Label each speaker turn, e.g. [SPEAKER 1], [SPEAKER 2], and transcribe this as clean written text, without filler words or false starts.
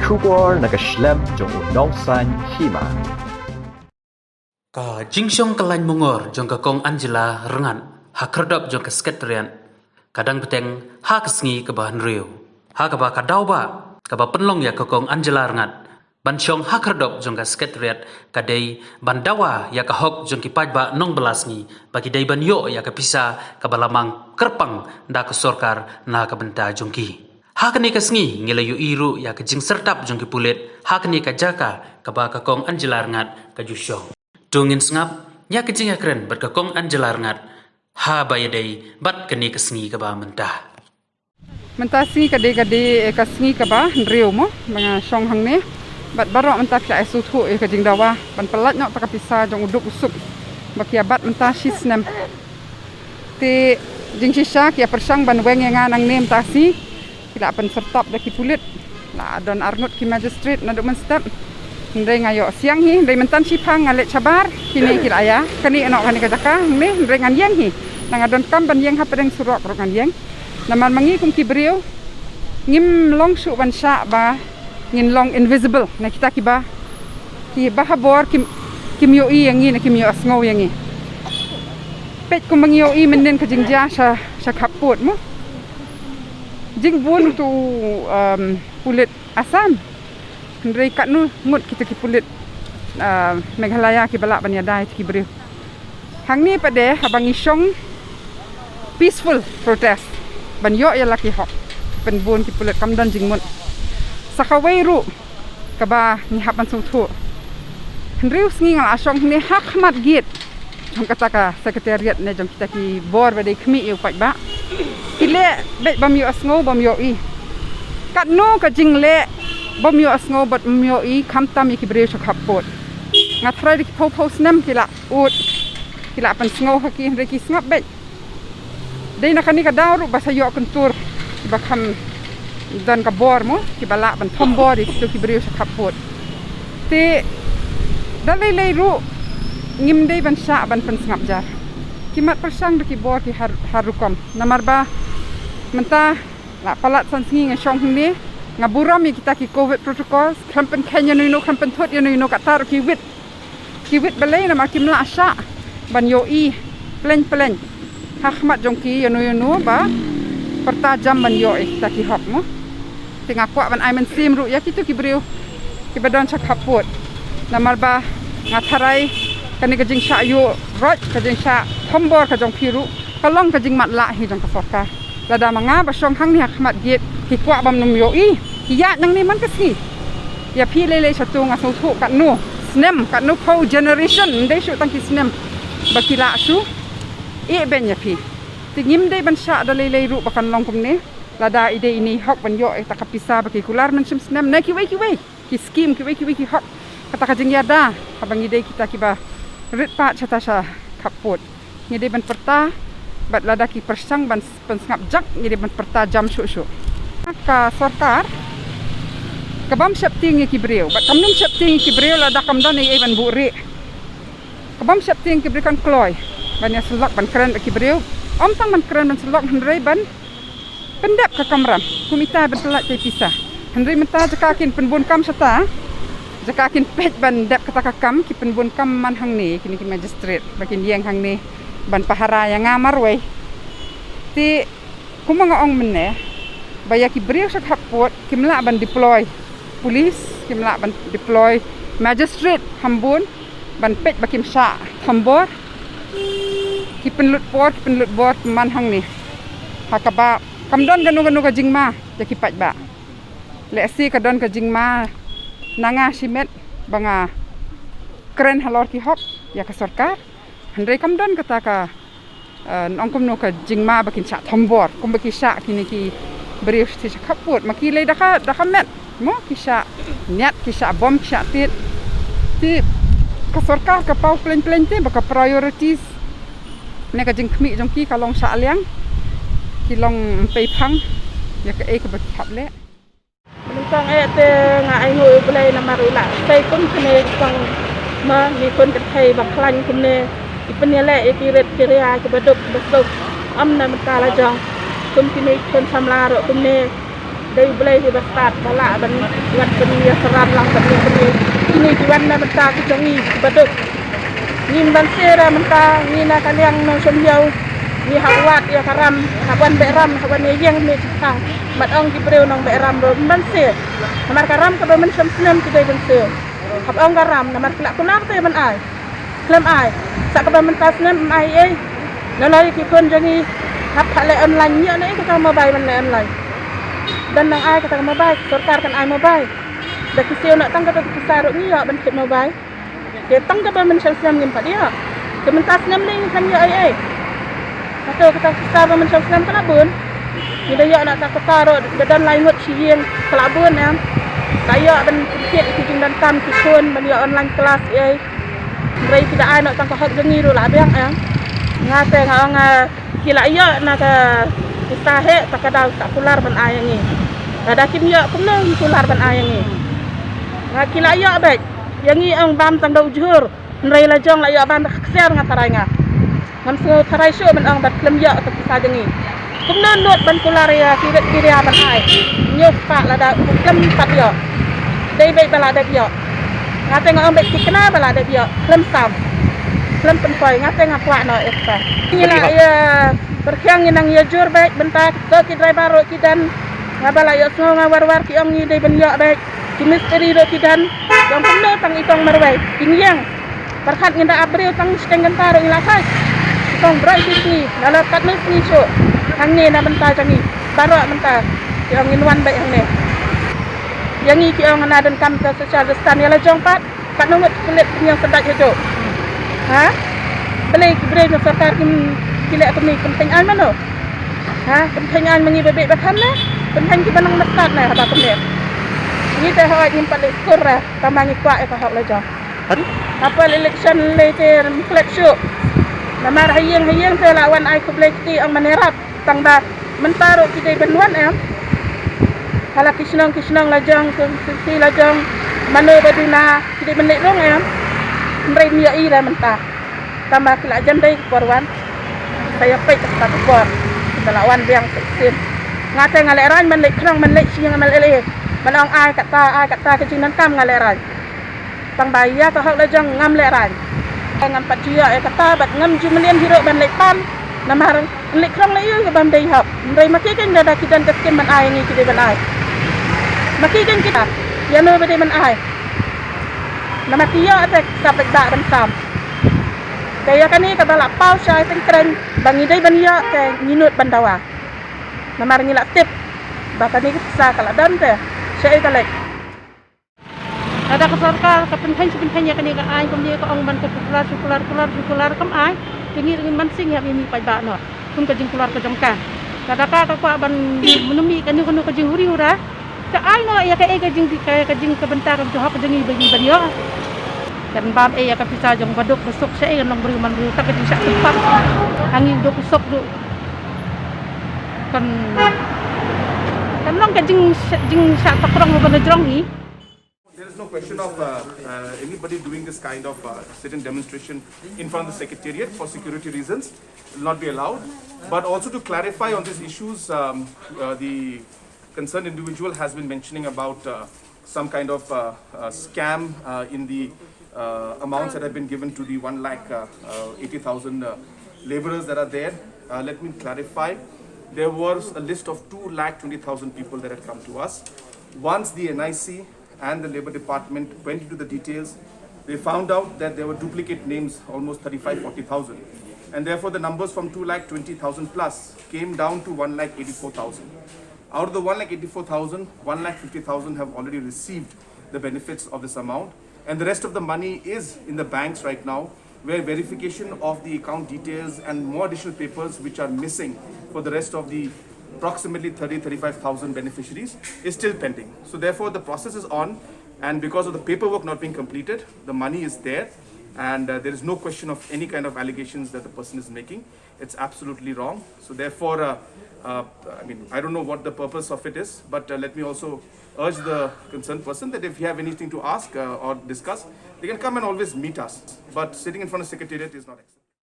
[SPEAKER 1] Shubor nagaslem jong unongsan hima.
[SPEAKER 2] Ka jingsyong kalain mungor jong kakong Angela rengan hakerdop jong ka sekretariat kadang peteng ha kesngi ke bahan riu ha ka ba kadau ba ka ba penlong ya kakong Angela rengan ban syong hakerdop jong ka sekretariat kadai ban dawa ya ka hok jong ki paj ba nong belas ngi bagi dai ban yo ya ka pisa ka balamang kerpang da ka sorkar na ka benta jong ki ha kani kesngi ngelayu iru ya ka jing sertap jong ki pulit ha kani ka jaka ka ba kakong Angela rengan ka jusyong Tungin sengap, nya kecing keren berkakong Angela rengat. Ha bayadai, bat keni kesngi keba mentah.
[SPEAKER 3] Mentah si kade kesngi keba, riu mo, mga syong hang ni. Bat barok mentah pia esutu kajing dawa, ban pelat nyok tak pisa jong uduk usuk. Bakia bat mentah si snem. Ti jing sisa kia persang ban weng yang nang ni mentah si. Kila pen sertap daki pulit. La don arngut ki magistrate naduk menstep. Ndai ngayo siang hi ndai mentan sipang ngalet cabar kini kira ya kani enok kani kajaka ni ndai ngan yang hi nang adon kam ban yang ha pedeng surok ro ngan yang naman mangi kum kibriu ngim long su ban sha ba ngin long invisible na kita kiba ki bahabor kim yo i yang ni na kim yo asngau yang ni pet kum mangi yo i menen ka jingja sa kaput mo jing bun tu kulit asam Ndai kat nu ngut kita ki pulit Meghalaya ki balak ban yadai ki beri. Hang ni pade abang isong peaceful protest. Ban yo ya laki hok. Pen bun ki pulit kamdan jingmut. Sakawai ru kaba ni hapan sutu. Hendriu sngi ngal asong ni hak mat git. Jong kata ka sekretariat ne jong kita ki bor bade khmi yu pak ba. Kile bet bam yo asngo bam yo i. Kat nu ka jingle bom yo asngo bat myo i kamtam iki breu chak hapot ngatrai dik pau snem kila ut kila pan sngo haki reki snap bet dei nakani ka daru basa yo kentur bakam dan ka bor mo ki bala ban tombor iki ki breu chak hapot te dalai lei ru ngim dei ban sha ban pan snap jar kimat persang ki bor ki harukom namar ba menta la palat san singi ngashong ni ngaburam ya kita ki covid protocols kampen kenya no kampen thot yo no katar ki wit balai na makim la asha ban yo i plen hakmat jongki yo no ba pertajam ban yo kita ki hok mo tinga kwa ban aimen sim ru ya kitu ki breu ki badon chak hapot namal ba ngatharai kani kajing sha yo roj kajing sha thombor ka jong phiru kalong kajing mat la hi jong ka sorka lada manga ba song hang ni hakmat git ki kwa bam num yo i ya nang ni man kasi ya pi lele satu ngaso thu kat nu snem kat nu po generation ndai su tang ki snem bakila su e ben ya pi tingim dei ban sha da lele ru bakan long kum ne lada ide ini hok ban yo ta kapisa baki kular men sim snem na ki wei ki scheme ki wei ki hok kata ka jing yada abang ide kita ki ba rit pa chata sha kaput ngide ban perta bat lada ki persang ban pensngap jak ngide ban perta jam su ka sorkar kabam septing ki breu bat kamnum septing ki breu la da kamdan ai ban buri kabam septing ki brikan kloy ban ya selak ban keren ki breu om tang ban keren ban selak hendrei ban pendap ka kamram kumita ban telak te pisah hendrei menta jakakin penbun kam sata jakakin pet ban dap kata kam ki penbun kam man hang ni kini ki magistrate bakin yang hang ni ban pahara yang ngamar we ti kumanga ong menne baya ki breu sak hapot kimla ban deploy polis kimla ban deploy magistrate hambun ban pet bakim sha thambor ki penlut bor man hang ni hakaba kamdon ganu ka jingma ya ki pat ba le si ka don ka jingma nanga simet banga keren halor ki hok ya ka sarkar handai kamdon kata ka nongkom no ka jingma bakin sha thambor kum baki sha kini ki breu ti kaput makilai daka met mo kisah niat kisah bom kisah tit ti ka sarkar ka pau plen te baka priorities ne ka jing khmi jong ki kalong sa aliang kilong pei phang ya ka e ka baki haple
[SPEAKER 4] mentang te nga ai ngoi play na marula pei kum kene kong ma ni kon ka thai ba khlan kum ne ipne le ikiret kiria ke baduk am na mentala jong kum kini kon samla ro kum ne Dari boleh di besar balak ban wan penia seran lang penia ini jiwan na benta ki jongi baduk ni bansera menta ni na kaliang no somjau ni hawat ya karam hawan beram hawan yeng ni tang mat ong ki breu nong beram ro banse namar karam ka ban samsnem ki dai banse hab ong karam namar kelak kunak te ban ai klem ai sak ka ban mentas nem ai ai nalai ki kon jongi hab hale online nya ni ka mobile ban online dan nang ai kata mobile sarkar kan ai mobile dak kisio nak tang kata kisaruk ni ya ban kit mobile dia tang ka ban samsnem ngim pa dia ke mentas nem ni kan ya ai atau kita kisah mencari kelabun, kita ya nak tak ketaro dan lain hot siang kelabun ya, saya dan sedikit ikut dan tam kisun, benda online kelas ya, mereka tidak ada nak tangkap hak jengi dulu lah biang ya, ngate ngang kila ya nak kisah tak kadal tak pular ban ayang ni, ada kimia kumna pular ban ayang ni, ngak kila ya baik, yang ni ang bam tang dau jur, mereka lajang lah ya bam keser ngataranya. Ngamsu tarai syo man ang bat klem ya ta kisah jengi kumna not ban kular ya kiret kiria ban ai nyok pa la da klem pat ya dei bei bala da ya ngate ngam bet kena bala da ya klem sam klem penpoi ngate ngapwa no ekpa ni la ya berkhiang nang ya jur baik bentak to ki driver ro kidan ngabala ya so ngawar-war ki ong ni dei ban ya baik ki misteri ro kidan yang kumna tang ikong marwai kingyang perhat nginda abril tang stengan taro ilakai tong berai sini dalam kat ni so hang ni na benta jangi barak benta yang inwan baik hang ni yang ni ki orang na dan kam ta secara stan ya la jong pat nongot kulit yang sedak jo ha beli no sarkar kim kilek kami penting an mano ha penting an mengi bebek batam na penting ki banang mesat na haba kami ni teh hawat nyimpan skor ra tamangi kwa ka hak la jong apa election later flek show namar hayang sa lawan ay kublekti ang manerap tangba mentaro kita benuan hala kisnong lajang si lajang mano badina kita benek dong mrei mia ira mentah tamba kila jandai korwan saya pek tak kor kita lawan biang seksin ngate ngaleran menlek krang menlek siang melele manong ay kata kejinan kam ngaleran tangba ya ka hak lajang ngam leran ngam patia kata bat ngam jumlian hiro ban lepan namar lek krong le yu ban dei hap ndai maki kan dada kidan keskin ban ai ni kide ban ai maki kan kita ya no bade ban ai nama tia atek sapek da ban sam kaya kani ka bala pau sai teng kren bangi dei ban ya ke minut ban dawa namar ngilak tip bakani sa kala dan te sai kalek ada kesarkar kepenting kani ka ai kom dia ko ong ban ko kular kam ai tingi dengan mansing ya ini pai ba no kum ka jing kular ka jamkan kada ka pa ban menumi kani kono ka jing huri ura ka ai no ya ka jing ka jing ka bentar ka hak jing bagi ban yo kan bam ya ka pisa jong baduk besok sai nang beri man beri tak jing sak tempat angin do besok do kan long ka jing sak takrong ban jrong ni.
[SPEAKER 5] There is no question of anybody doing this kind of sit-in demonstration in front of the Secretariat for security reasons. It will not be allowed. But also to clarify on these issues, the concerned individual has been mentioning about some kind of scam in the amounts that have been given to the 1,80,000 laborers that are there. Let me clarify. There was a list of 2,20,000 people that had come to us. Once the NIC and the Labour Department went into the details, they found out that there were duplicate names, almost 35,000-40,000. And therefore the numbers from 2,20,000 plus came down to 1,84,000. Out of the 1,84,000, 1,50,000 have already received the benefits of this amount. And the rest of the money is in the banks right now, where verification of the account details and more additional papers which are missing for the rest of the approximately 35,000 beneficiaries is still pending. So therefore the process is on, and because of the paperwork not being completed, the money is there, and there is no question of any kind of allegations that the person is making. It's absolutely wrong. So therefore, I don't know what the purpose of it is, but let me also urge the concerned person that if you have anything to ask or discuss, they can come and always meet us. But sitting in front of Secretariat is not acceptable.